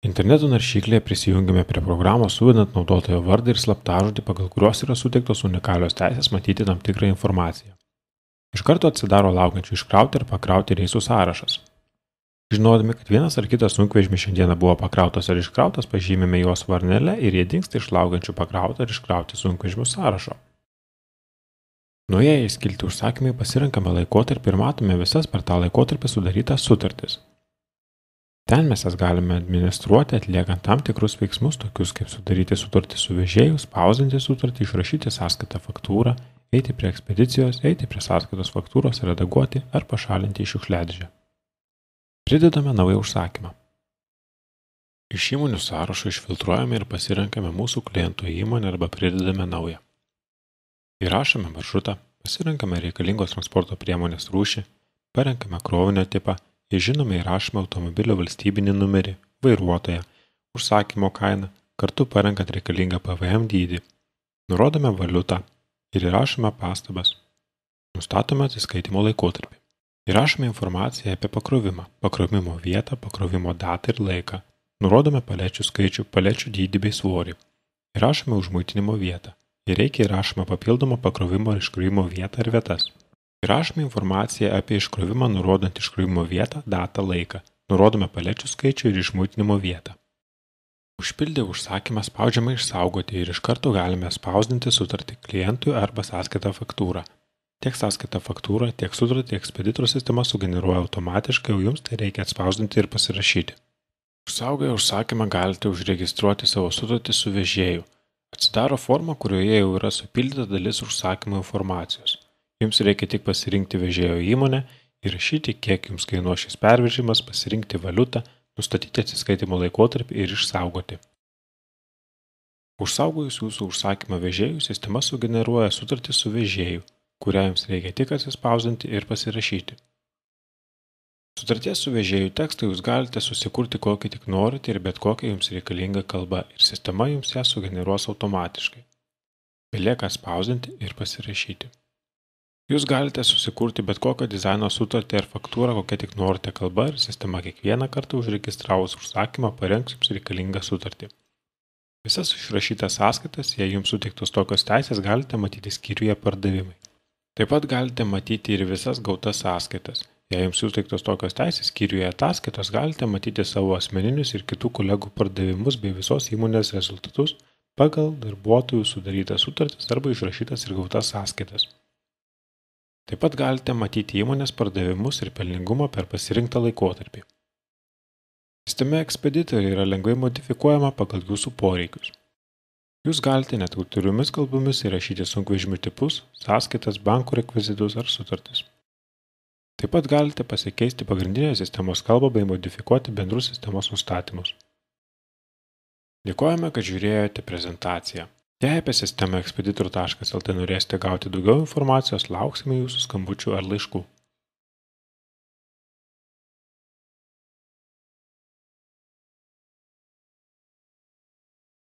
Interneto naršyklėje prisijungiame prie programos suvedant naudotojo vardą ir slaptažodį, pagal kuriuos yra suteiktos unikalios teisės matyti tam tikrą informaciją. Iš karto atsidaro laukiančių iškrauti ir pakrauti reisų sąrašas. Žinodami, kad vienas ar kitas sunkvežimis šiandieną buvo pakrautas ar iškrautas, pažymime juos varnele ir jie dingsta iš laukiančių pakrauti ar iškrauti sunkvežimių sąrašo. Nuėję į skiltį užsakymai pasirenkame laikotarpį ir matome visas per tą laikotarpį sudarytas sutartis. Ten mes jas galime administruoti atliekant tam tikrus veiksmus, tokius kaip sudaryti sutartį su vežėju, spausdinti sutartį, išrašyti sąskaitą faktūrą, eiti prie ekspedicijos, eiti prie sąskaitos faktūros, redaguoti ar pašalinti iš šiukšliadėžę. Pridedame naują užsakymą. Iš įmonių sąrašo išfiltruojame ir pasirenkame mūsų kliento įmonę arba pridedame naują. Įrašome maršrutą, pasirenkame reikalingos transporto priemonės rūšį, parenkame krovinio tipą, ir žinome įrašome automobilio valstybinį numerį, vairuotoją, užsakymo kainą, kartu parenkant reikalingą PVM dydį. Nurodome valiutą ir įrašome pastabas. Nustatome atsiskaitimo laikotarpį. Įrašome informaciją apie pakrovimą, pakrovimo vietą, pakrovimo datą ir laiką. Nurodome palečių skaičių, palečių dydį bei svorį. Įrašome užmuitinimo vietą. Jei reikia, įrašome papildomą pakrovimo ir iškrovimo vietą ir vietas. Įrašome informaciją apie iškrovimą, nurodant iškrovimo vietą, datą, laiką. Nurodome palečių skaičių ir išmuitinimo vietą. Užpildę užsakymą spaudžiame išsaugoti ir iš karto galime spausdinti sutartį klientui arba sąskaitą faktūrą. Tiek sąskaitą faktūrą, tiek sutartį ekspeditoriaus sistema sugeneruoja automatiškai, o jums tai reikia atspausdinti ir pasirašyti. Užsaugoję užsakymą galite užregistruoti savo sutartį su vežėju. Atsidaro forma, kurioje jau yra supildyta dalis užsakymo informacijos. Jums reikia tik pasirinkti vežėjo įmonę, įrašyti, kiek jums kainuos šis pervežimas, pasirinkti valiutą, nustatyti atsiskaitimo laikotarpį ir išsaugoti. Užsaugojus jūsų užsakymą vežėjų, sistema sugeneruoja sutartį su vežėju, kurią jums reikia tik atsispausdinti ir pasirašyti. Sutarties su vežėjų tekstą jūs galite susikurti kokį tik norite ir bet kokią jums reikalingą kalbą ir sistema jums ją sugeneruos automatiškai. Belieka spausdinti ir pasirašyti. Jūs galite susikurti bet kokią dizaino sutartį ar faktūrą, kokią tik norite kalba ir sistema kiekvieną kartą užregistravus užsakymą parengs jums reikalingą sutartį. Visas išrašytas sąskaitas, jei jums suteiktos tokios teisės, galite matyti skyriuje pardavimai. Taip pat galite matyti ir visas gautas sąskaitas. Jei jums suteiktos tokios teisės, skyriuje ataskaitos galite matyti savo asmeninius ir kitų kolegų pardavimus bei visos įmonės rezultatus pagal darbuotojų sudarytas sutartis arba išrašytas ir gautas sąskaitas. Taip pat galite matyti įmonės pardavimus ir pelningumą per pasirinktą laikotarpį. Sistema ekspeditoriai yra lengvai modifikuojama pagal jūsų poreikius. Jūs galite net autoriomis kalbomis įrašyti sunkvežimių tipus, sąskaitas, bankų rekvizitus ar sutartis. Taip pat galite pasikeisti pagrindinę sistemos kalbą bei modifikuoti bendrus sistemos nustatymus. Dėkojame, kad žiūrėjote prezentaciją. Jei apie sistemą ekspeditor.lt norėsite gauti daugiau informacijos, lauksime jūsų skambučių ar laiškų.